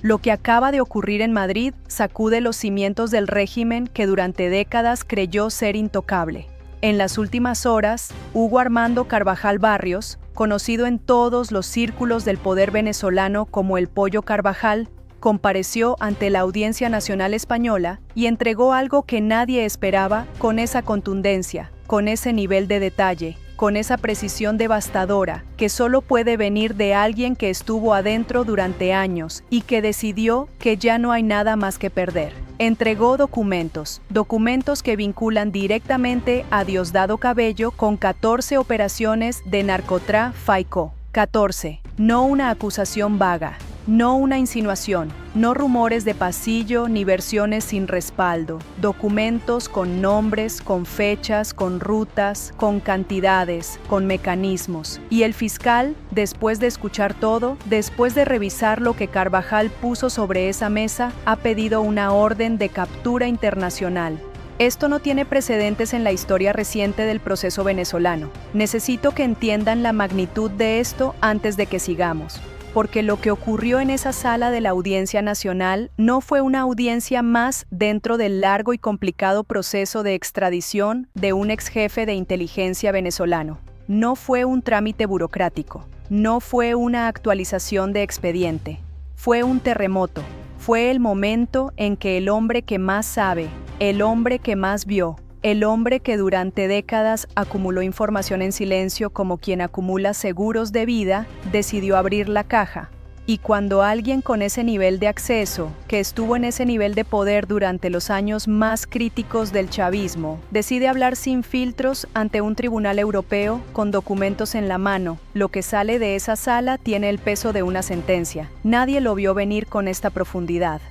Lo que acaba de ocurrir en Madrid sacude los cimientos del régimen que durante décadas creyó ser intocable. En las últimas horas, Hugo Armando Carvajal Barrios, conocido en todos los círculos del poder venezolano como el Pollo Carvajal, compareció ante la Audiencia Nacional Española y entregó algo que nadie esperaba con esa contundencia, con ese nivel de detalle, con esa precisión devastadora que solo puede venir de alguien que estuvo adentro durante años y que decidió que ya no hay nada más que perder. Entregó documentos que vinculan directamente a Diosdado Cabello con 14 operaciones de narcotráfico. 14. No una acusación vaga. No una insinuación, no rumores de pasillo ni versiones sin respaldo, documentos con nombres, con fechas, con rutas, con cantidades, con mecanismos. Y el fiscal, después de escuchar todo, después de revisar lo que Carvajal puso sobre esa mesa, ha pedido una orden de captura internacional. Esto no tiene precedentes en la historia reciente del proceso venezolano. Necesito que entiendan la magnitud de esto antes de que sigamos. Porque lo que ocurrió en esa sala de la Audiencia Nacional no fue una audiencia más dentro del largo y complicado proceso de extradición de un ex jefe de inteligencia venezolano. No fue un trámite burocrático, no fue una actualización de expediente, fue un terremoto, fue el momento en que el hombre que más sabe, el hombre que más vio, el hombre que durante décadas acumuló información en silencio como quien acumula seguros de vida, decidió abrir la caja. Y cuando alguien con ese nivel de acceso, que estuvo en ese nivel de poder durante los años más críticos del chavismo, decide hablar sin filtros ante un tribunal europeo con documentos en la mano, lo que sale de esa sala tiene el peso de una sentencia. Nadie lo vio venir con esta profundidad.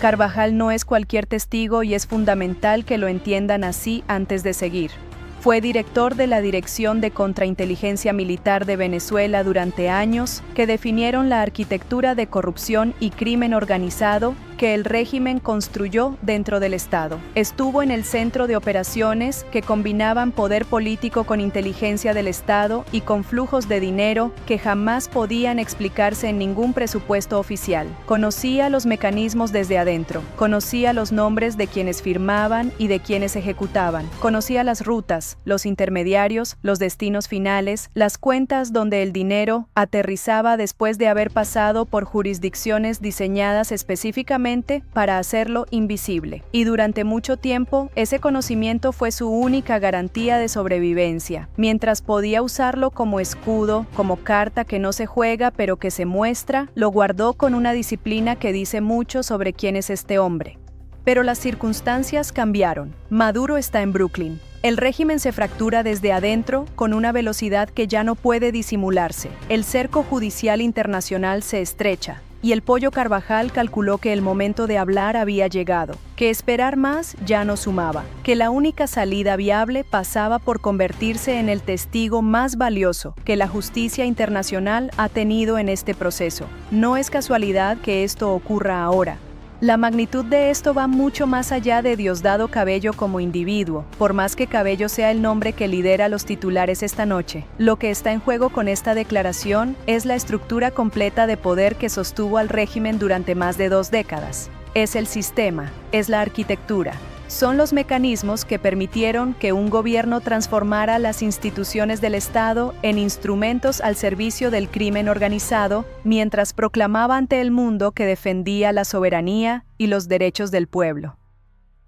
Carvajal no es cualquier testigo y es fundamental que lo entiendan así antes de seguir. Fue director de la Dirección de Contrainteligencia Militar de Venezuela durante años, que definieron la arquitectura de corrupción y crimen organizado que el régimen construyó dentro del Estado. Estuvo en el centro de operaciones que combinaban poder político con inteligencia del Estado y con flujos de dinero que jamás podían explicarse en ningún presupuesto oficial. Conocía los mecanismos desde adentro, conocía los nombres de quienes firmaban y de quienes ejecutaban, conocía las rutas, los intermediarios, los destinos finales, las cuentas donde el dinero aterrizaba después de haber pasado por jurisdicciones diseñadas específicamente para hacerlo invisible. Y durante mucho tiempo, ese conocimiento fue su única garantía de sobrevivencia, mientras podía usarlo como escudo, como carta que no se juega pero que se muestra, lo guardó con una disciplina que dice mucho sobre quién es este hombre. Pero las circunstancias cambiaron. Maduro está en Brooklyn. El régimen se fractura desde adentro con una velocidad que ya no puede disimularse. El cerco judicial internacional se estrecha. Y el Pollo Carvajal calculó que el momento de hablar había llegado, que esperar más ya no sumaba, que la única salida viable pasaba por convertirse en el testigo más valioso que la justicia internacional ha tenido en este proceso. No es casualidad que esto ocurra ahora. La magnitud de esto va mucho más allá de Diosdado Cabello como individuo, por más que Cabello sea el nombre que lidera los titulares esta noche. Lo que está en juego con esta declaración es la estructura completa de poder que sostuvo al régimen durante más de 2 décadas. Es el sistema, es la arquitectura. Son los mecanismos que permitieron que un gobierno transformara las instituciones del Estado en instrumentos al servicio del crimen organizado, mientras proclamaba ante el mundo que defendía la soberanía y los derechos del pueblo.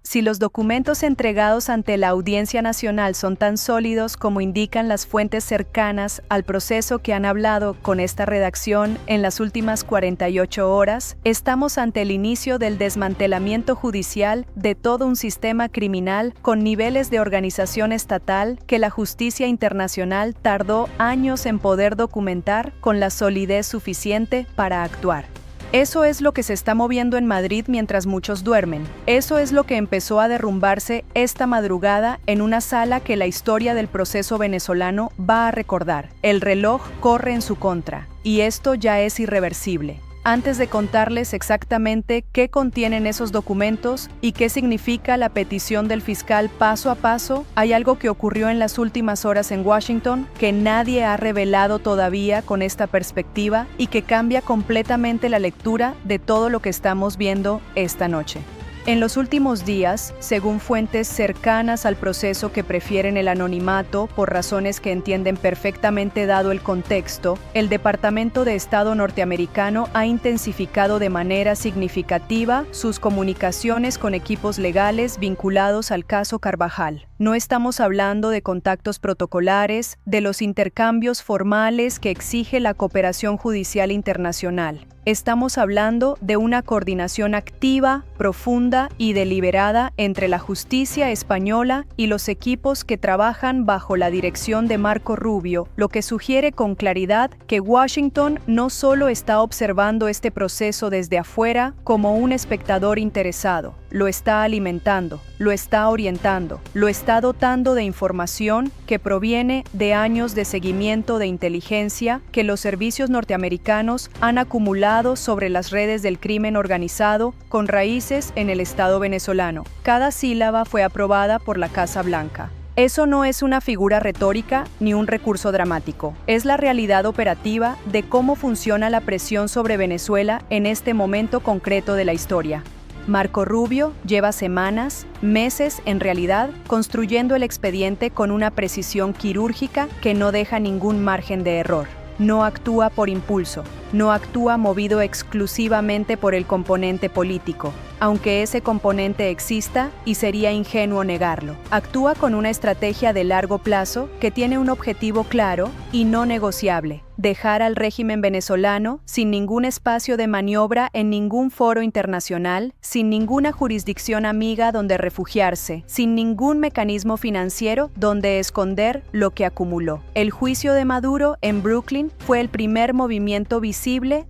Si los documentos entregados ante la Audiencia Nacional son tan sólidos como indican las fuentes cercanas al proceso que han hablado con esta redacción en las últimas 48 horas, estamos ante el inicio del desmantelamiento judicial de todo un sistema criminal con niveles de organización estatal que la justicia internacional tardó años en poder documentar con la solidez suficiente para actuar. Eso es lo que se está moviendo en Madrid mientras muchos duermen. Eso es lo que empezó a derrumbarse esta madrugada en una sala que la historia del proceso venezolano va a recordar. El reloj corre en su contra, y esto ya es irreversible. Antes de contarles exactamente qué contienen esos documentos y qué significa la petición del fiscal paso a paso, hay algo que ocurrió en las últimas horas en Washington que nadie ha revelado todavía con esta perspectiva y que cambia completamente la lectura de todo lo que estamos viendo esta noche. En los últimos días, según fuentes cercanas al proceso que prefieren el anonimato por razones que entienden perfectamente dado el contexto, el Departamento de Estado norteamericano ha intensificado de manera significativa sus comunicaciones con equipos legales vinculados al caso Carvajal. No estamos hablando de contactos protocolares, de los intercambios formales que exige la cooperación judicial internacional. Estamos hablando de una coordinación activa, profunda y deliberada entre la justicia española y los equipos que trabajan bajo la dirección de Marco Rubio, lo que sugiere con claridad que Washington no solo está observando este proceso desde afuera como un espectador interesado, lo está alimentando, lo está orientando, lo está dotando de información que proviene de años de seguimiento de inteligencia que los servicios norteamericanos han acumulado sobre las redes del crimen organizado con raíces en el Estado venezolano. Cada sílaba fue aprobada por la Casa Blanca. Eso no es una figura retórica ni un recurso dramático. Es la realidad operativa de cómo funciona la presión sobre Venezuela en este momento concreto de la historia. Marco Rubio lleva semanas, meses en realidad, construyendo el expediente con una precisión quirúrgica que no deja ningún margen de error. No actúa por impulso, no actúa movido exclusivamente por el componente político, aunque ese componente exista y sería ingenuo negarlo. Actúa con una estrategia de largo plazo que tiene un objetivo claro y no negociable: dejar al régimen venezolano sin ningún espacio de maniobra en ningún foro internacional, sin ninguna jurisdicción amiga donde refugiarse, sin ningún mecanismo financiero donde esconder lo que acumuló. El juicio de Maduro en Brooklyn fue el primer movimiento visible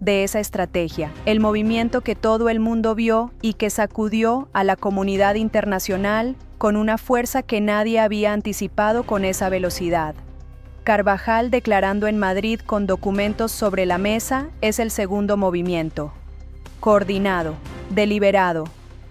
de esa estrategia, el movimiento que todo el mundo vio y que sacudió a la comunidad internacional con una fuerza que nadie había anticipado con esa velocidad. Carvajal declarando en Madrid con documentos sobre la mesa es el segundo movimiento. Coordinado, deliberado,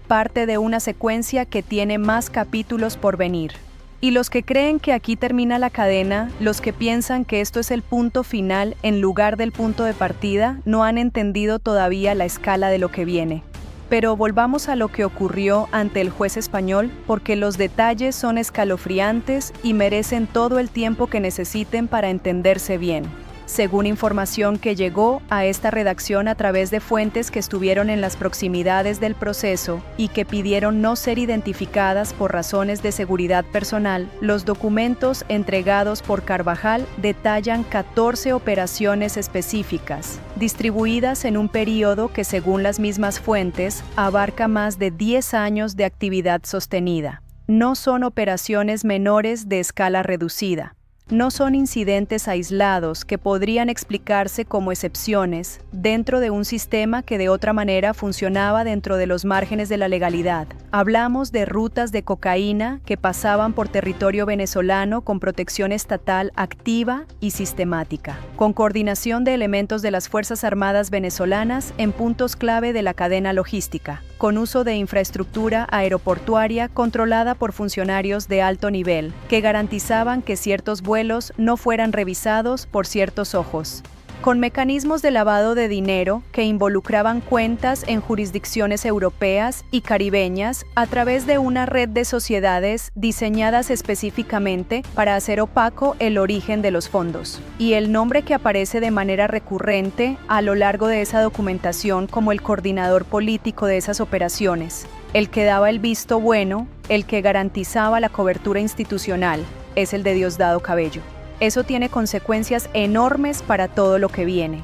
parte de una secuencia que tiene más capítulos por venir. Y los que creen que aquí termina la cadena, los que piensan que esto es el punto final en lugar del punto de partida, no han entendido todavía la escala de lo que viene. Pero volvamos a lo que ocurrió ante el juez español, porque los detalles son escalofriantes y merecen todo el tiempo que necesiten para entenderse bien. Según información que llegó a esta redacción a través de fuentes que estuvieron en las proximidades del proceso y que pidieron no ser identificadas por razones de seguridad personal, los documentos entregados por Carvajal detallan 14 operaciones específicas, distribuidas en un periodo que, según las mismas fuentes, abarca más de 10 años de actividad sostenida. No son operaciones menores de escala reducida. No son incidentes aislados que podrían explicarse como excepciones dentro de un sistema que de otra manera funcionaba dentro de los márgenes de la legalidad. Hablamos de rutas de cocaína que pasaban por territorio venezolano con protección estatal activa y sistemática, con coordinación de elementos de las Fuerzas Armadas venezolanas en puntos clave de la cadena logística, con uso de infraestructura aeroportuaria controlada por funcionarios de alto nivel, que garantizaban que ciertos vuelos no fueran revisados por ciertos ojos, con mecanismos de lavado de dinero que involucraban cuentas en jurisdicciones europeas y caribeñas a través de una red de sociedades diseñadas específicamente para hacer opaco el origen de los fondos. Y el nombre que aparece de manera recurrente a lo largo de esa documentación como el coordinador político de esas operaciones, el que daba el visto bueno, el que garantizaba la cobertura institucional, es el de Diosdado Cabello. Eso tiene consecuencias enormes para todo lo que viene.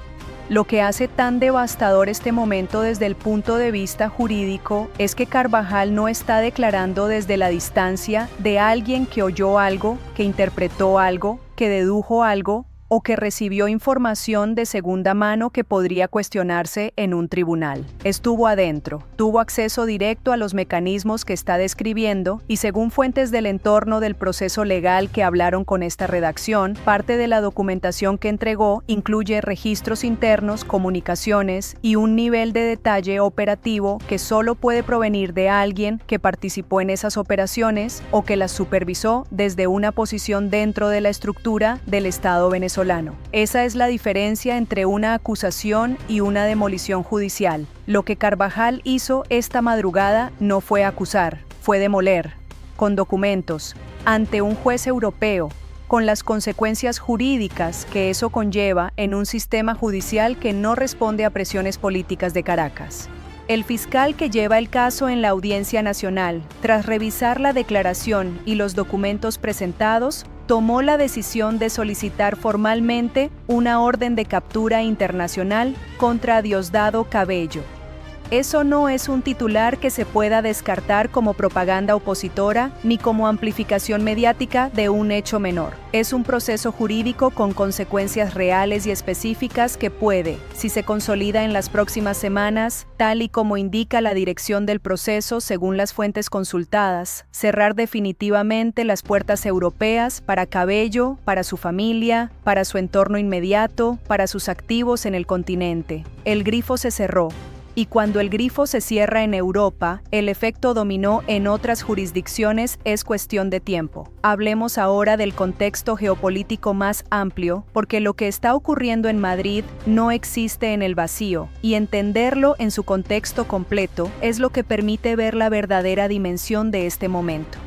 Lo que hace tan devastador este momento desde el punto de vista jurídico es que Carvajal no está declarando desde la distancia de alguien que oyó algo, que interpretó algo, que dedujo algo o que recibió información de segunda mano que podría cuestionarse en un tribunal. Estuvo adentro, tuvo acceso directo a los mecanismos que está describiendo y según fuentes del entorno del proceso legal que hablaron con esta redacción, parte de la documentación que entregó incluye registros internos, comunicaciones y un nivel de detalle operativo que solo puede provenir de alguien que participó en esas operaciones o que las supervisó desde una posición dentro de la estructura del Estado venezolano. Esa es la diferencia entre una acusación y una demolición judicial. Lo que Carvajal hizo esta madrugada no fue acusar, fue demoler, con documentos, ante un juez europeo, con las consecuencias jurídicas que eso conlleva en un sistema judicial que no responde a presiones políticas de Caracas. El fiscal que lleva el caso en la Audiencia Nacional, tras revisar la declaración y los documentos presentados, tomó la decisión de solicitar formalmente una orden de captura internacional contra Diosdado Cabello. Eso no es un titular que se pueda descartar como propaganda opositora ni como amplificación mediática de un hecho menor. Es un proceso jurídico con consecuencias reales y específicas que puede, si se consolida en las próximas semanas, tal y como indica la dirección del proceso según las fuentes consultadas, cerrar definitivamente las puertas europeas para Cabello, para su familia, para su entorno inmediato, para sus activos en el continente. El grifo se cerró. Y cuando el grifo se cierra en Europa, el efecto dominó en otras jurisdicciones es cuestión de tiempo. Hablemos ahora del contexto geopolítico más amplio, porque lo que está ocurriendo en Madrid no existe en el vacío, y entenderlo en su contexto completo es lo que permite ver la verdadera dimensión de este momento.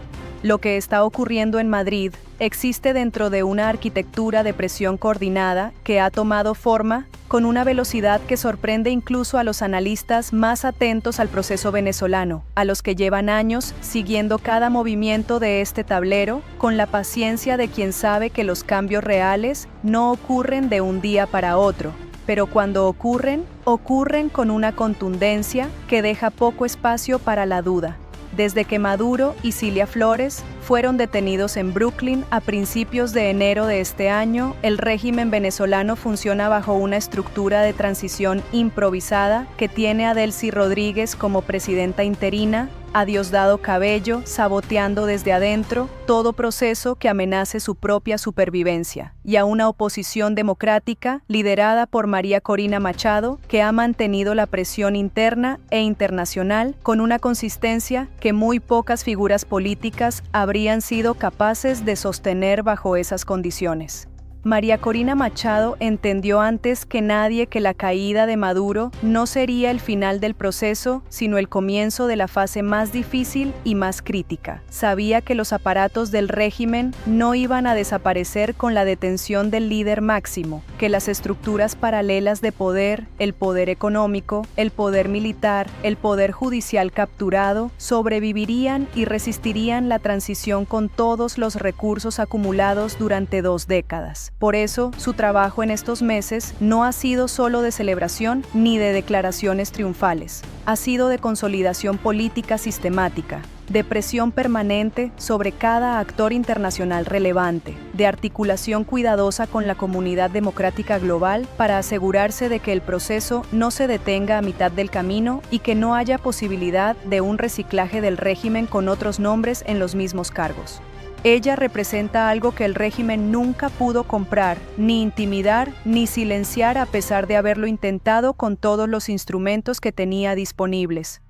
Lo que está ocurriendo en Madrid existe dentro de una arquitectura de presión coordinada que ha tomado forma con una velocidad que sorprende incluso a los analistas más atentos al proceso venezolano, a los que llevan años siguiendo cada movimiento de este tablero con la paciencia de quien sabe que los cambios reales no ocurren de un día para otro, pero cuando ocurren, ocurren con una contundencia que deja poco espacio para la duda. Desde que Maduro y Cilia Flores fueron detenidos en Brooklyn a principios de enero de este año, el régimen venezolano funciona bajo una estructura de transición improvisada que tiene a Delcy Rodríguez como presidenta interina, a Diosdado Cabello saboteando desde adentro todo proceso que amenace su propia supervivencia, y a una oposición democrática liderada por María Corina Machado que ha mantenido la presión interna e internacional con una consistencia que muy pocas figuras políticas habrían sido capaces de sostener bajo esas condiciones. María Corina Machado entendió antes que nadie que la caída de Maduro no sería el final del proceso, sino el comienzo de la fase más difícil y más crítica. Sabía que los aparatos del régimen no iban a desaparecer con la detención del líder máximo, que las estructuras paralelas de poder, el poder económico, el poder militar, el poder judicial capturado, sobrevivirían y resistirían la transición con todos los recursos acumulados durante 2 décadas. Por eso, su trabajo en estos meses no ha sido solo de celebración ni de declaraciones triunfales. Ha sido de consolidación política sistemática, de presión permanente sobre cada actor internacional relevante, de articulación cuidadosa con la comunidad democrática global para asegurarse de que el proceso no se detenga a mitad del camino y que no haya posibilidad de un reciclaje del régimen con otros nombres en los mismos cargos. Ella representa algo que el régimen nunca pudo comprar, ni intimidar, ni silenciar a pesar de haberlo intentado con todos los instrumentos que tenía disponibles.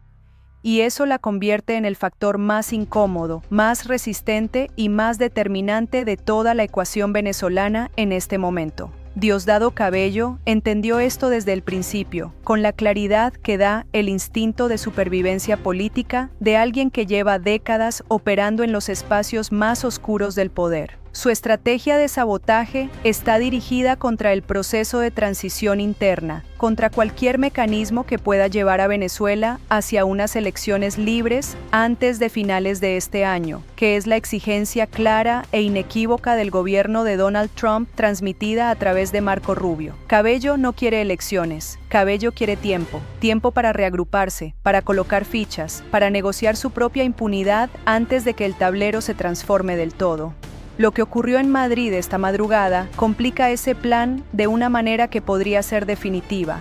Y eso la convierte en el factor más incómodo, más resistente y más determinante de toda la ecuación venezolana en este momento. Diosdado Cabello entendió esto desde el principio, con la claridad que da el instinto de supervivencia política de alguien que lleva décadas operando en los espacios más oscuros del poder. Su estrategia de sabotaje está dirigida contra el proceso de transición interna, contra cualquier mecanismo que pueda llevar a Venezuela hacia unas elecciones libres antes de finales de este año, que es la exigencia clara e inequívoca del gobierno de Donald Trump transmitida a través de Marco Rubio. Cabello no quiere elecciones, Cabello quiere tiempo, tiempo para reagruparse, para colocar fichas, para negociar su propia impunidad antes de que el tablero se transforme del todo. Lo que ocurrió en Madrid esta madrugada complica ese plan de una manera que podría ser definitiva.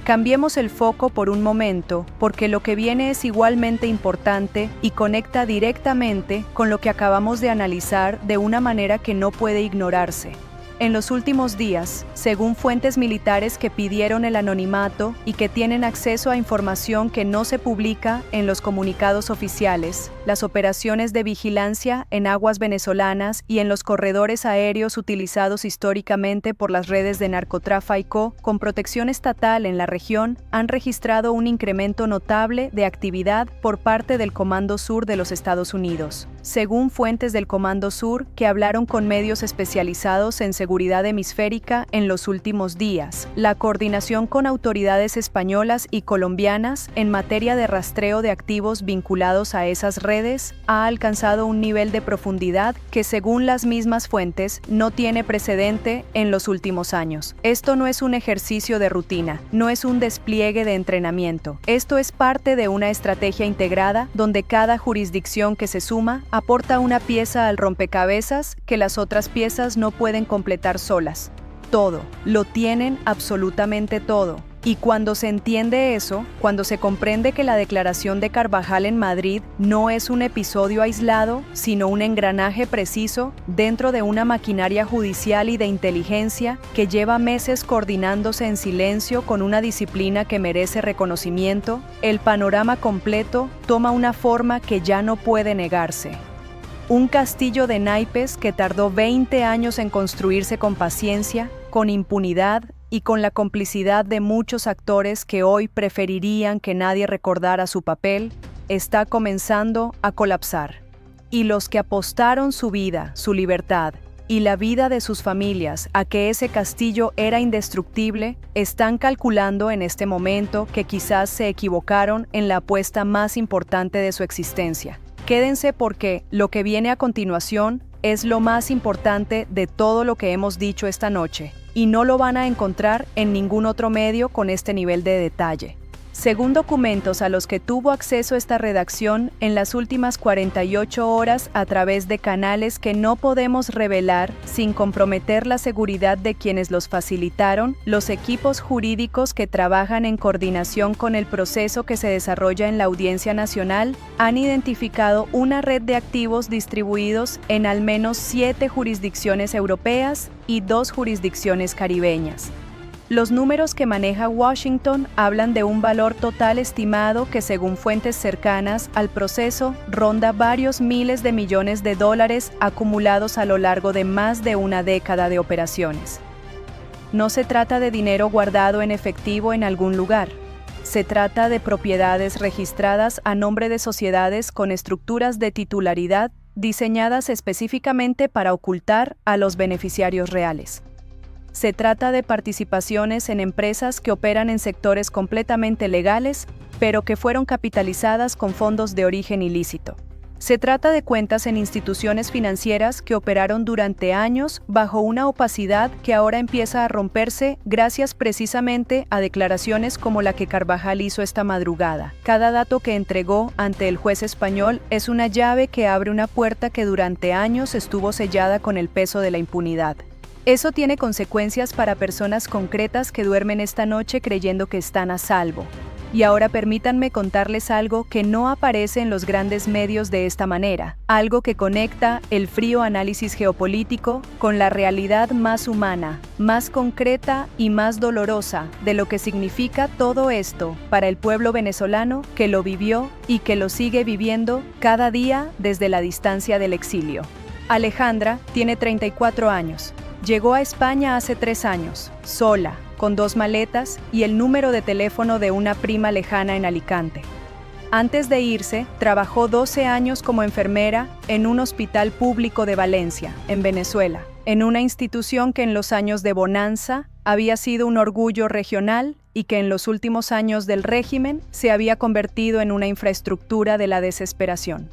Cambiemos el foco por un momento, porque lo que viene es igualmente importante y conecta directamente con lo que acabamos de analizar de una manera que no puede ignorarse. En los últimos días, según fuentes militares que pidieron el anonimato y que tienen acceso a información que no se publica en los comunicados oficiales, las operaciones de vigilancia en aguas venezolanas y en los corredores aéreos utilizados históricamente por las redes de narcotráfico con protección estatal en la región han registrado un incremento notable de actividad por parte del Comando Sur de los Estados Unidos. Según fuentes del Comando Sur que hablaron con medios especializados en seguridad hemisférica en los últimos días, la coordinación con autoridades españolas y colombianas en materia de rastreo de activos vinculados a esas redes ha alcanzado un nivel de profundidad que, según las mismas fuentes, no tiene precedente en los últimos años. Esto no es un ejercicio de rutina, no es un despliegue de entrenamiento. Esto es parte de una estrategia integrada donde cada jurisdicción que se suma aporta una pieza al rompecabezas que las otras piezas no pueden completar solas. Todo, lo tienen absolutamente todo. Y cuando se entiende eso, cuando se comprende que la declaración de Carvajal en Madrid no es un episodio aislado, sino un engranaje preciso dentro de una maquinaria judicial y de inteligencia que lleva meses coordinándose en silencio con una disciplina que merece reconocimiento, el panorama completo toma una forma que ya no puede negarse. Un castillo de naipes que tardó 20 años en construirse con paciencia, con impunidad y con la complicidad de muchos actores que hoy preferirían que nadie recordara su papel, está comenzando a colapsar. Y los que apostaron su vida, su libertad y la vida de sus familias a que ese castillo era indestructible, están calculando en este momento que quizás se equivocaron en la apuesta más importante de su existencia. Quédense porque lo que viene a continuación es lo más importante de todo lo que hemos dicho esta noche, y no lo van a encontrar en ningún otro medio con este nivel de detalle. Según documentos a los que tuvo acceso esta redacción en las últimas 48 horas a través de canales que no podemos revelar sin comprometer la seguridad de quienes los facilitaron, los equipos jurídicos que trabajan en coordinación con el proceso que se desarrolla en la Audiencia Nacional han identificado una red de activos distribuidos en al menos 7 jurisdicciones europeas y 2 jurisdicciones caribeñas. Los números que maneja Washington hablan de un valor total estimado que, según fuentes cercanas al proceso, ronda varios miles de millones de dólares acumulados a lo largo de más de una década de operaciones. No se trata de dinero guardado en efectivo en algún lugar. Se trata de propiedades registradas a nombre de sociedades con estructuras de titularidad diseñadas específicamente para ocultar a los beneficiarios reales. Se trata de participaciones en empresas que operan en sectores completamente legales, pero que fueron capitalizadas con fondos de origen ilícito. Se trata de cuentas en instituciones financieras que operaron durante años bajo una opacidad que ahora empieza a romperse gracias precisamente a declaraciones como la que Carvajal hizo esta madrugada. Cada dato que entregó ante el juez español es una llave que abre una puerta que durante años estuvo sellada con el peso de la impunidad. Eso tiene consecuencias para personas concretas que duermen esta noche creyendo que están a salvo. Y ahora permítanme contarles algo que no aparece en los grandes medios de esta manera, algo que conecta el frío análisis geopolítico con la realidad más humana, más concreta y más dolorosa de lo que significa todo esto para el pueblo venezolano que lo vivió y que lo sigue viviendo cada día desde la distancia del exilio. Alejandra tiene 34 años. Llegó a España hace 3 años, sola, con 2 maletas y el número de teléfono de una prima lejana en Alicante. Antes de irse, trabajó 12 años como enfermera en un hospital público de Valencia, en Venezuela, en una institución que en los años de bonanza había sido un orgullo regional y que en los últimos años del régimen se había convertido en una infraestructura de la desesperación.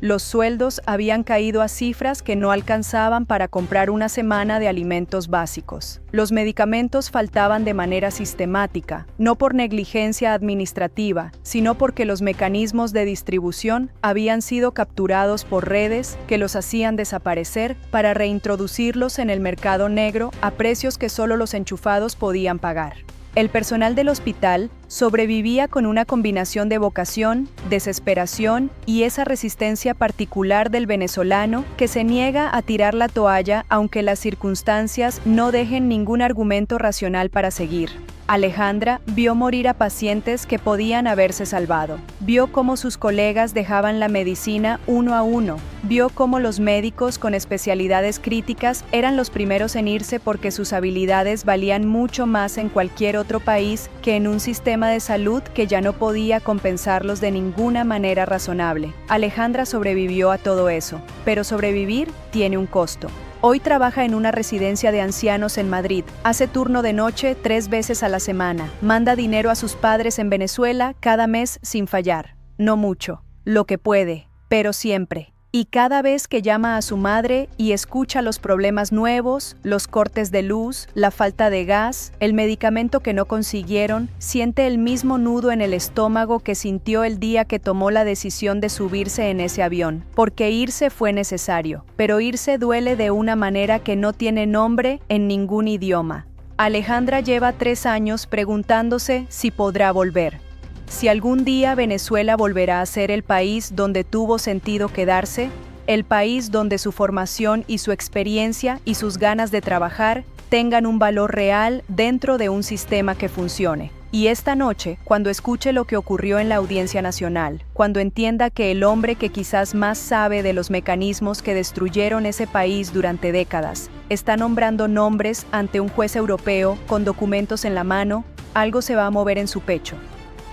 Los sueldos habían caído a cifras que no alcanzaban para comprar una semana de alimentos básicos. Los medicamentos faltaban de manera sistemática, no por negligencia administrativa, sino porque los mecanismos de distribución habían sido capturados por redes que los hacían desaparecer para reintroducirlos en el mercado negro a precios que solo los enchufados podían pagar. El personal del hospital sobrevivía con una combinación de vocación, desesperación y esa resistencia particular del venezolano que se niega a tirar la toalla aunque las circunstancias no dejen ningún argumento racional para seguir. Alejandra vio morir a pacientes que podían haberse salvado. Vio cómo sus colegas dejaban la medicina uno a uno. Vio cómo los médicos con especialidades críticas eran los primeros en irse porque sus habilidades valían mucho más en cualquier otro país que en un sistema de salud que ya no podía compensarlos de ninguna manera razonable. Alejandra sobrevivió a todo eso, pero sobrevivir tiene un costo. Hoy trabaja en una residencia de ancianos en Madrid, hace turno de noche 3 veces a la semana, manda dinero a sus padres en Venezuela cada mes sin fallar. No mucho, lo que puede, pero siempre. Y cada vez que llama a su madre y escucha los problemas nuevos, los cortes de luz, la falta de gas, el medicamento que no consiguieron, siente el mismo nudo en el estómago que sintió el día que tomó la decisión de subirse en ese avión, porque irse fue necesario, pero irse duele de una manera que no tiene nombre en ningún idioma. Alejandra lleva 3 años preguntándose si podrá volver. Si algún día Venezuela volverá a ser el país donde tuvo sentido quedarse, el país donde su formación y su experiencia y sus ganas de trabajar tengan un valor real dentro de un sistema que funcione. Y esta noche, cuando escuche lo que ocurrió en la Audiencia Nacional, cuando entienda que el hombre que quizás más sabe de los mecanismos que destruyeron ese país durante décadas, está nombrando nombres ante un juez europeo con documentos en la mano, algo se va a mover en su pecho.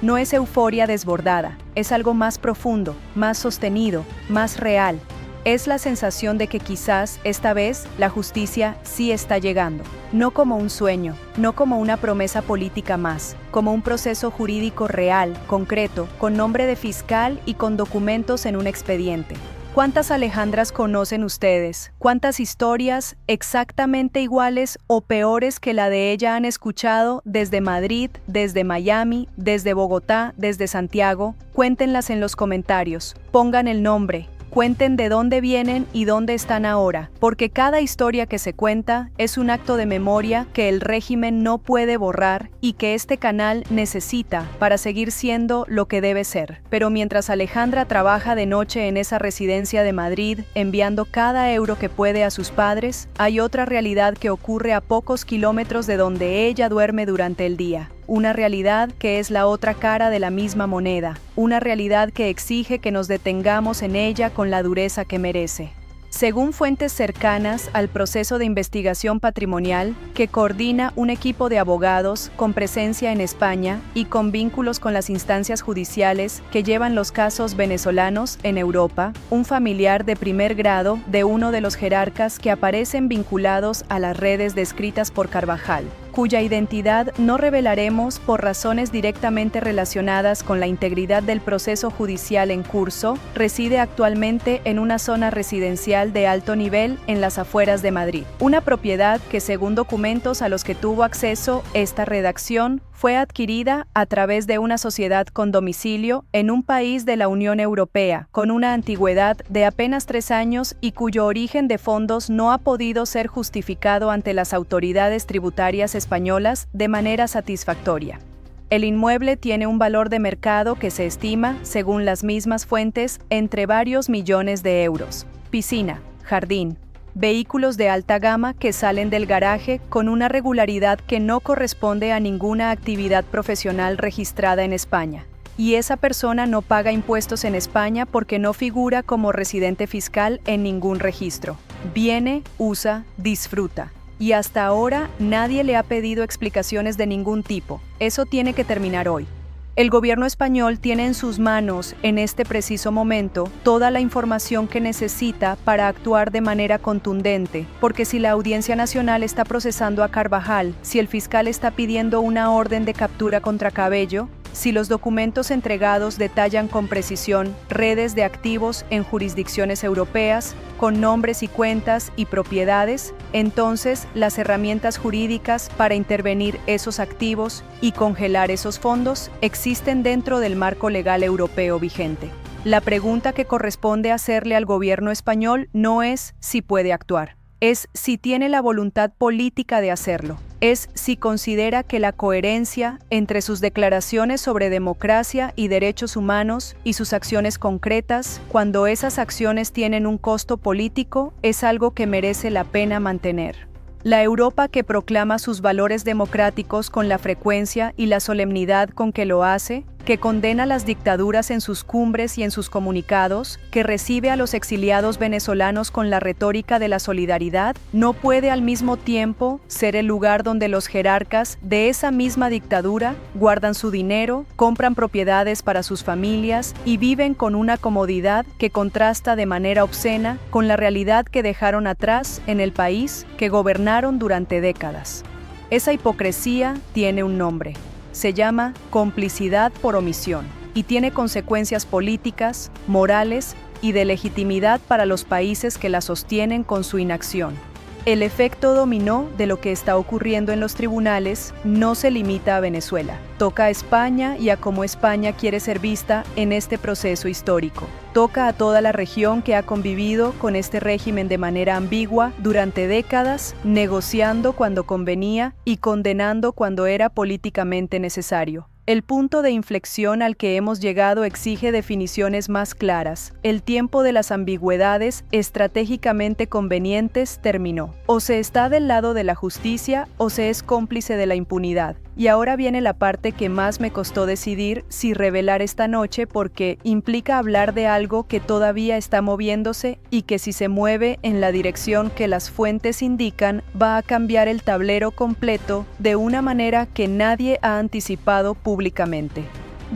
No es euforia desbordada, es algo más profundo, más sostenido, más real. Es la sensación de que quizás, esta vez, la justicia sí está llegando. No como un sueño, no como una promesa política más, como un proceso jurídico real, concreto, con nombre de fiscal y con documentos en un expediente. ¿Cuántas Alejandras conocen ustedes? ¿Cuántas historias exactamente iguales o peores que la de ella han escuchado desde Madrid, desde Miami, desde Bogotá, desde Santiago? Cuéntenlas en los comentarios. Pongan el nombre. Cuenten de dónde vienen y dónde están ahora, porque cada historia que se cuenta es un acto de memoria que el régimen no puede borrar y que este canal necesita para seguir siendo lo que debe ser. Pero mientras Alejandra trabaja de noche en esa residencia de Madrid, enviando cada euro que puede a sus padres, hay otra realidad que ocurre a pocos kilómetros de donde ella duerme durante el día. Una realidad que es la otra cara de la misma moneda, una realidad que exige que nos detengamos en ella con la dureza que merece. Según fuentes cercanas al proceso de investigación patrimonial que coordina un equipo de abogados con presencia en España y con vínculos con las instancias judiciales que llevan los casos venezolanos en Europa, un familiar de primer grado de uno de los jerarcas que aparecen vinculados a las redes descritas por Carvajal, cuya identidad no revelaremos por razones directamente relacionadas con la integridad del proceso judicial en curso, reside actualmente en una zona residencial de alto nivel en las afueras de Madrid. Una propiedad que, según documentos a los que tuvo acceso esta redacción, fue adquirida a través de una sociedad con domicilio en un país de la Unión Europea, con una antigüedad de apenas 3 años y cuyo origen de fondos no ha podido ser justificado ante las autoridades tributarias españolas de manera satisfactoria. El inmueble tiene un valor de mercado que se estima, según las mismas fuentes, entre varios millones de euros. Piscina, jardín, vehículos de alta gama que salen del garaje con una regularidad que no corresponde a ninguna actividad profesional registrada en España. Y esa persona no paga impuestos en España porque no figura como residente fiscal en ningún registro. Viene, usa, disfruta. Y hasta ahora nadie le ha pedido explicaciones de ningún tipo. Eso tiene que terminar hoy. El gobierno español tiene en sus manos, en este preciso momento, toda la información que necesita para actuar de manera contundente, porque si la Audiencia Nacional está procesando a Carvajal, si el fiscal está pidiendo una orden de captura contra Cabello, Si los documentos entregados detallan con precisión redes de activos en jurisdicciones europeas, con nombres y cuentas y propiedades, entonces las herramientas jurídicas para intervenir esos activos y congelar esos fondos existen dentro del marco legal europeo vigente. La pregunta que corresponde hacerle al gobierno español no es si puede actuar, es si tiene la voluntad política de hacerlo. Es si considera que la coherencia entre sus declaraciones sobre democracia y derechos humanos y sus acciones concretas, cuando esas acciones tienen un costo político, es algo que merece la pena mantener. La Europa que proclama sus valores democráticos con la frecuencia y la solemnidad con que lo hace, que condena las dictaduras en sus cumbres y en sus comunicados, que recibe a los exiliados venezolanos con la retórica de la solidaridad, no puede al mismo tiempo ser el lugar donde los jerarcas de esa misma dictadura guardan su dinero, compran propiedades para sus familias y viven con una comodidad que contrasta de manera obscena con la realidad que dejaron atrás en el país que gobernaron durante décadas. Esa hipocresía tiene un nombre. Se llama complicidad por omisión y tiene consecuencias políticas, morales y de legitimidad para los países que la sostienen con su inacción. El efecto dominó de lo que está ocurriendo en los tribunales no se limita a Venezuela. Toca a España y a cómo España quiere ser vista en este proceso histórico. Toca a toda la región que ha convivido con este régimen de manera ambigua durante décadas, negociando cuando convenía y condenando cuando era políticamente necesario. El punto de inflexión al que hemos llegado exige definiciones más claras. El tiempo de las ambigüedades estratégicamente convenientes terminó. O se está del lado de la justicia o se es cómplice de la impunidad. Y ahora viene la parte que más me costó decidir si revelar esta noche porque implica hablar de algo que todavía está moviéndose y que si se mueve en la dirección que las fuentes indican va a cambiar el tablero completo de una manera que nadie ha anticipado públicamente.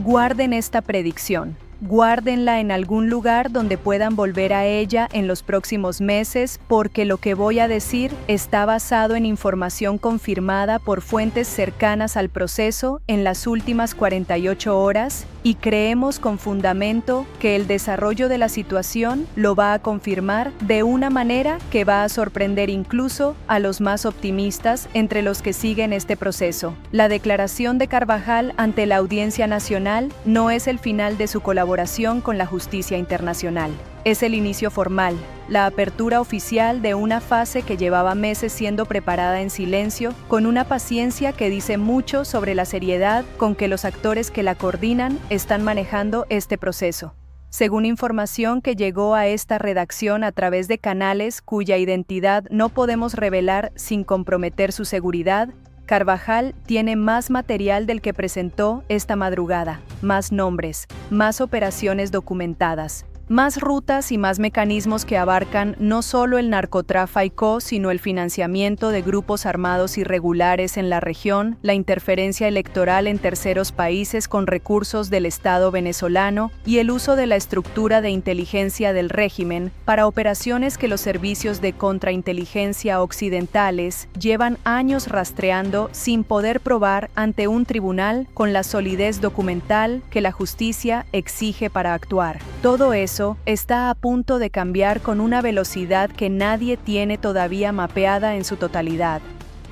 Guarden esta predicción. Guárdenla en algún lugar donde puedan volver a ella en los próximos meses, porque lo que voy a decir está basado en información confirmada por fuentes cercanas al proceso en las últimas 48 horas y creemos con fundamento que el desarrollo de la situación lo va a confirmar de una manera que va a sorprender incluso a los más optimistas entre los que siguen este proceso. La declaración de Carvajal ante la Audiencia Nacional no es el final de su colaboración con la justicia internacional. Es el inicio formal, la apertura oficial de una fase que llevaba meses siendo preparada en silencio, con una paciencia que dice mucho sobre la seriedad con que los actores que la coordinan están manejando este proceso. Según información que llegó a esta redacción a través de canales cuya identidad no podemos revelar sin comprometer su seguridad, Carvajal tiene más material del que presentó esta madrugada, más nombres, más operaciones documentadas, más rutas y más mecanismos que abarcan no solo el narcotráfico, sino el financiamiento de grupos armados irregulares en la región, la interferencia electoral en terceros países con recursos del Estado venezolano y el uso de la estructura de inteligencia del régimen para operaciones que los servicios de contrainteligencia occidentales llevan años rastreando sin poder probar ante un tribunal con la solidez documental que la justicia exige para actuar. Todo eso está a punto de cambiar con una velocidad que nadie tiene todavía mapeada en su totalidad.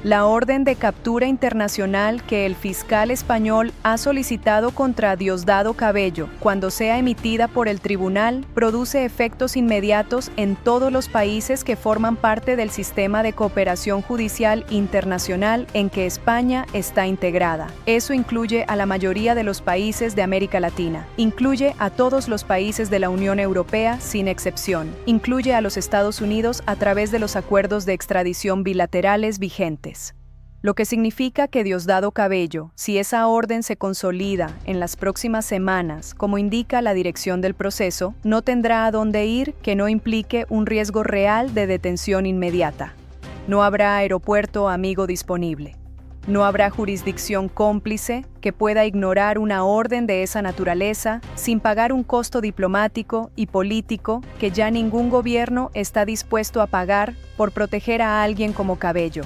La orden de captura internacional que el fiscal español ha solicitado contra Diosdado Cabello, cuando sea emitida por el tribunal, produce efectos inmediatos en todos los países que forman parte del sistema de cooperación judicial internacional en que España está integrada. Eso incluye a la mayoría de los países de América Latina, incluye a todos los países de la Unión Europea sin excepción, incluye a los Estados Unidos a través de los acuerdos de extradición bilaterales vigentes. Lo que significa que Diosdado Cabello, si esa orden se consolida en las próximas semanas, como indica la dirección del proceso, no tendrá a dónde ir que no implique un riesgo real de detención inmediata. No habrá aeropuerto amigo disponible. No habrá jurisdicción cómplice que pueda ignorar una orden de esa naturaleza sin pagar un costo diplomático y político que ya ningún gobierno está dispuesto a pagar por proteger a alguien como Cabello.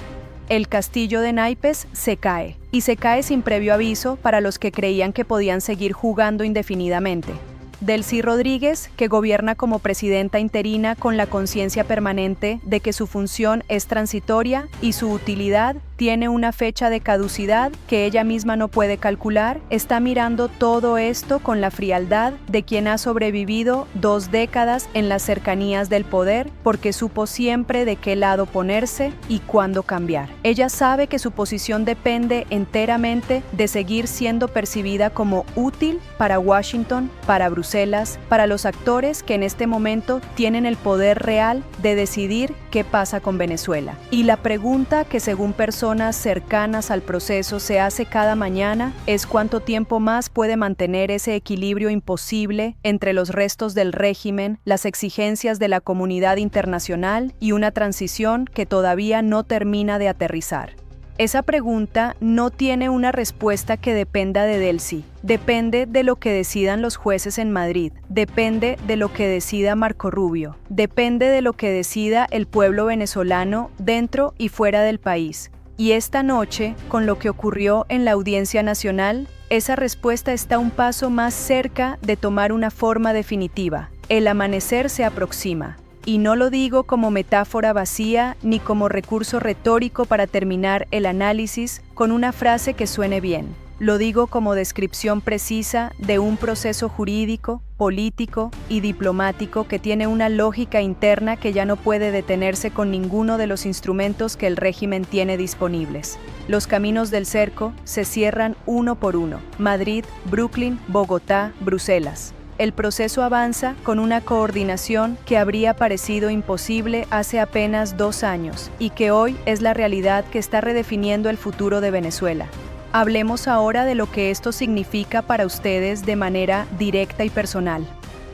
El castillo de naipes se cae, y se cae sin previo aviso para los que creían que podían seguir jugando indefinidamente. Delcy Rodríguez, que gobierna como presidenta interina con la conciencia permanente de que su función es transitoria y su utilidad tiene una fecha de caducidad que ella misma no puede calcular, está mirando todo esto con la frialdad de quien ha sobrevivido 2 décadas en las cercanías del poder porque supo siempre de qué lado ponerse y cuándo cambiar. Ella sabe que su posición depende enteramente de seguir siendo percibida como útil para Washington, para Bruselas, para los actores que en este momento tienen el poder real de decidir qué pasa con Venezuela. Y la pregunta que según personas cercanas al proceso se hace cada mañana es cuánto tiempo más puede mantener ese equilibrio imposible entre los restos del régimen, las exigencias de la comunidad internacional y una transición que todavía no termina de aterrizar. Esa pregunta no tiene una respuesta que dependa de Delcy. Depende de lo que decidan los jueces en Madrid, depende de lo que decida Marco Rubio, depende de lo que decida el pueblo venezolano dentro y fuera del país. Y esta noche, con lo que ocurrió en la Audiencia Nacional, esa respuesta está un paso más cerca de tomar una forma definitiva. El amanecer se aproxima. Y no lo digo como metáfora vacía ni como recurso retórico para terminar el análisis con una frase que suene bien. Lo digo como descripción precisa de un proceso jurídico, político y diplomático que tiene una lógica interna que ya no puede detenerse con ninguno de los instrumentos que el régimen tiene disponibles. Los caminos del cerco se cierran uno por uno. Madrid, Brooklyn, Bogotá, Bruselas. El proceso avanza con una coordinación que habría parecido imposible hace apenas 2 años y que hoy es la realidad que está redefiniendo el futuro de Venezuela. Hablemos ahora de lo que esto significa para ustedes de manera directa y personal.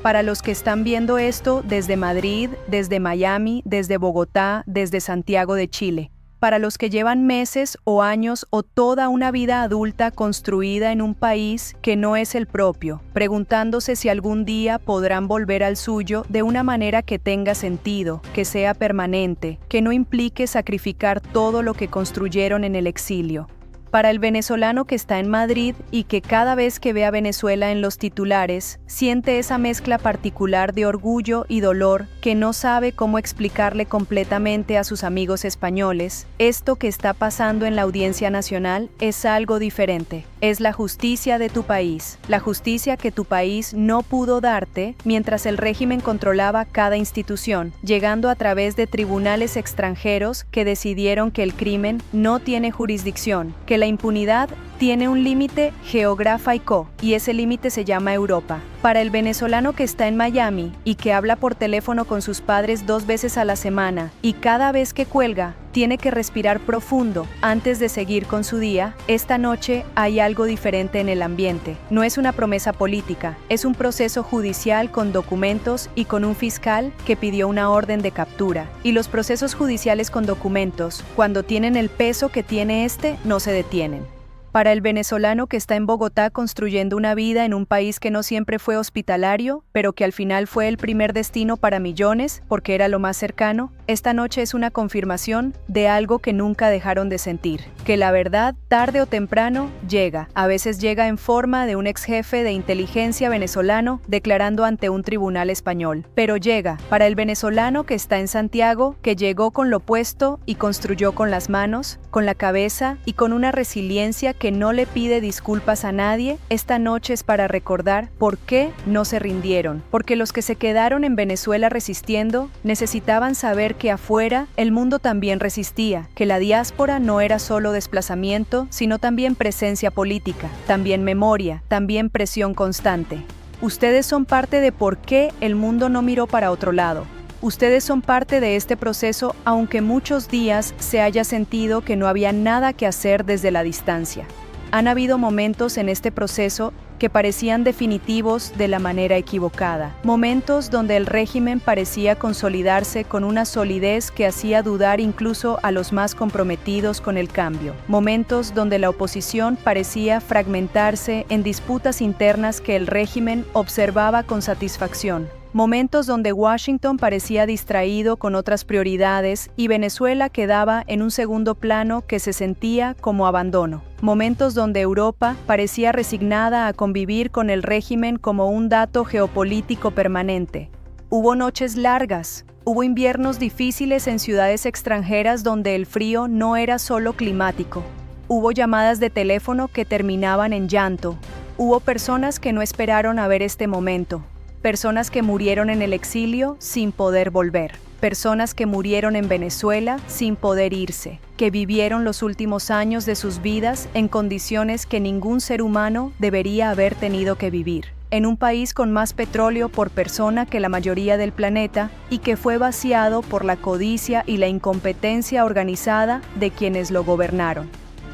Para los que están viendo esto desde Madrid, desde Miami, desde Bogotá, desde Santiago de Chile. Para los que llevan meses o años o toda una vida adulta construida en un país que no es el propio, preguntándose si algún día podrán volver al suyo de una manera que tenga sentido, que sea permanente, que no implique sacrificar todo lo que construyeron en el exilio. Para el venezolano que está en Madrid y que cada vez que ve a Venezuela en los titulares, siente esa mezcla particular de orgullo y dolor que no sabe cómo explicarle completamente a sus amigos españoles, esto que está pasando en la Audiencia Nacional es algo diferente. Es la justicia de tu país, la justicia que tu país no pudo darte mientras el régimen controlaba cada institución, llegando a través de tribunales extranjeros que decidieron que el crimen no tiene jurisdicción, que la impunidad tiene un límite geográfico y ese límite se llama Europa. Para el venezolano que está en Miami y que habla por teléfono con sus padres 2 veces a la semana y cada vez que cuelga tiene que respirar profundo antes de seguir con su día, esta noche hay algo diferente en el ambiente. No es una promesa política, es un proceso judicial con documentos y con un fiscal que pidió una orden de captura. Y los procesos judiciales con documentos, cuando tienen el peso que tiene este, no se detienen. Para el venezolano que está en Bogotá construyendo una vida en un país que no siempre fue hospitalario, pero que al final fue el primer destino para millones porque era lo más cercano, esta noche es una confirmación de algo que nunca dejaron de sentir, que la verdad, tarde o temprano, llega. A veces llega en forma de un ex jefe de inteligencia venezolano declarando ante un tribunal español, pero llega. Para el venezolano que está en Santiago, que llegó con lo puesto y construyó con las manos, con la cabeza y con una resiliencia que no le pide disculpas a nadie, esta noche es para recordar por qué no se rindieron. Porque los que se quedaron en Venezuela resistiendo necesitaban saber que afuera el mundo también resistía, que la diáspora no era solo desplazamiento, sino también presencia política, también memoria, también presión constante. Ustedes son parte de por qué el mundo no miró para otro lado. Ustedes son parte de este proceso, aunque muchos días se haya sentido que no había nada que hacer desde la distancia. Han habido momentos en este proceso que parecían definitivos de la manera equivocada. Momentos donde el régimen parecía consolidarse con una solidez que hacía dudar incluso a los más comprometidos con el cambio. Momentos donde la oposición parecía fragmentarse en disputas internas que el régimen observaba con satisfacción. momentos donde Washington parecía distraído con otras prioridades y Venezuela quedaba en un segundo plano que se sentía como abandono. Momentos donde Europa parecía resignada a convivir con el régimen como un dato geopolítico permanente. Hubo noches largas, hubo inviernos difíciles en ciudades extranjeras donde el frío no era solo climático. Hubo llamadas de teléfono que terminaban en llanto. Hubo personas que no esperaron a ver este momento. Personas que murieron en el exilio sin poder volver. Personas que murieron en Venezuela sin poder irse. Que vivieron los últimos años de sus vidas en condiciones que ningún ser humano debería haber tenido que vivir. En un país con más petróleo por persona que la mayoría del planeta y que fue vaciado por la codicia y la incompetencia organizada de quienes lo gobernaron.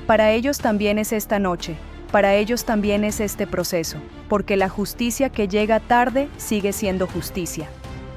Para ellos también es esta noche. Para ellos también es este proceso, porque la justicia que llega tarde sigue siendo justicia.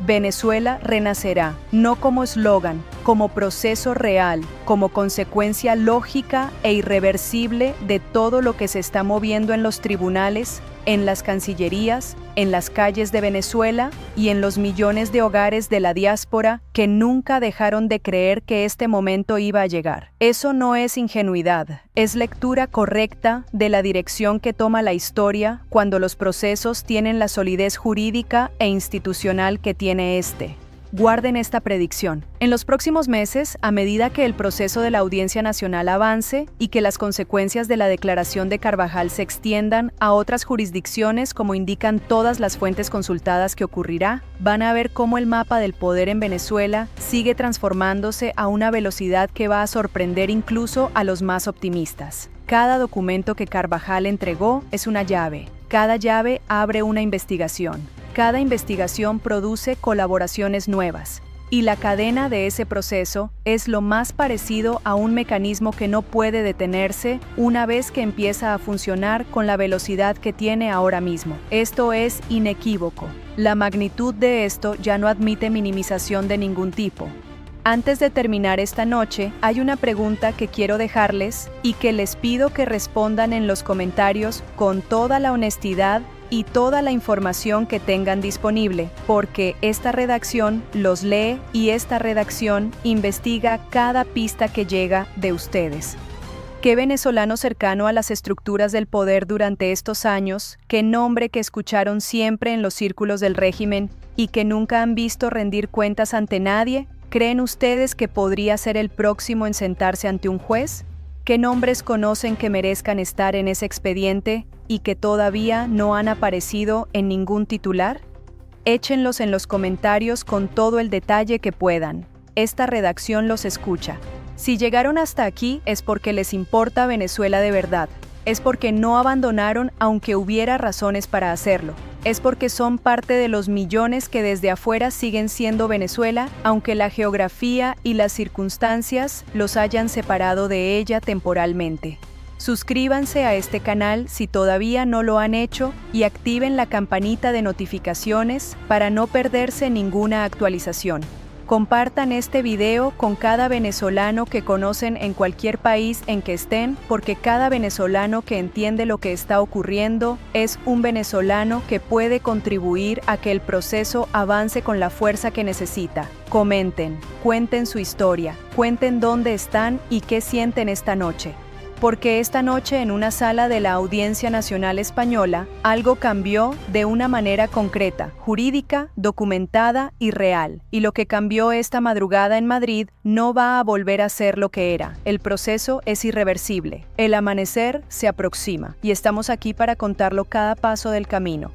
Venezuela renacerá, no como eslogan, como proceso real, como consecuencia lógica e irreversible de todo lo que se está moviendo en los tribunales, en las cancillerías, en las calles de Venezuela y en los millones de hogares de la diáspora que nunca dejaron de creer que este momento iba a llegar. Eso no es ingenuidad, es lectura correcta de la dirección que toma la historia cuando los procesos tienen la solidez jurídica e institucional que tiene este. Guarden esta predicción. En los próximos meses, a medida que el proceso de la Audiencia Nacional avance y que las consecuencias de la declaración de Carvajal se extiendan a otras jurisdicciones, como indican todas las fuentes consultadas que ocurrirá, van a ver cómo el mapa del poder en Venezuela sigue transformándose a una velocidad que va a sorprender incluso a los más optimistas. Cada documento que Carvajal entregó es una llave. Cada llave abre una investigación. Cada investigación produce colaboraciones nuevas, y la cadena de ese proceso es lo más parecido a un mecanismo que no puede detenerse una vez que empieza a funcionar con la velocidad que tiene ahora mismo. Esto es inequívoco. La magnitud de esto ya no admite minimización de ningún tipo. Antes de terminar esta noche, hay una pregunta que quiero dejarles y que les pido que respondan en los comentarios con toda la honestidad y toda la información que tengan disponible, porque esta redacción los lee y esta redacción investiga cada pista que llega de ustedes. ¿Qué venezolano cercano a las estructuras del poder durante estos años, qué nombre que escucharon siempre en los círculos del régimen y que nunca han visto rendir cuentas ante nadie, creen ustedes que podría ser el próximo en sentarse ante un juez? ¿Qué nombres conocen que merezcan estar en ese expediente y que todavía no han aparecido en ningún titular? Échenlos en los comentarios con todo el detalle que puedan. Esta redacción los escucha. Si llegaron hasta aquí es porque les importa Venezuela de verdad. Es porque no abandonaron aunque hubiera razones para hacerlo. Es porque son parte de los millones que desde afuera siguen siendo Venezuela, aunque la geografía y las circunstancias los hayan separado de ella temporalmente. Suscríbanse a este canal si todavía no lo han hecho y activen la campanita de notificaciones para no perderse ninguna actualización. Compartan este video con cada venezolano que conocen en cualquier país en que estén, porque cada venezolano que entiende lo que está ocurriendo es un venezolano que puede contribuir a que el proceso avance con la fuerza que necesita. Comenten, cuenten su historia, cuenten dónde están y qué sienten esta noche. Porque esta noche en una sala de la Audiencia Nacional Española, algo cambió de una manera concreta, jurídica, documentada y real. Y lo que cambió esta madrugada en Madrid no va a volver a ser lo que era. El proceso es irreversible. El amanecer se aproxima y estamos aquí para contarlo cada paso del camino.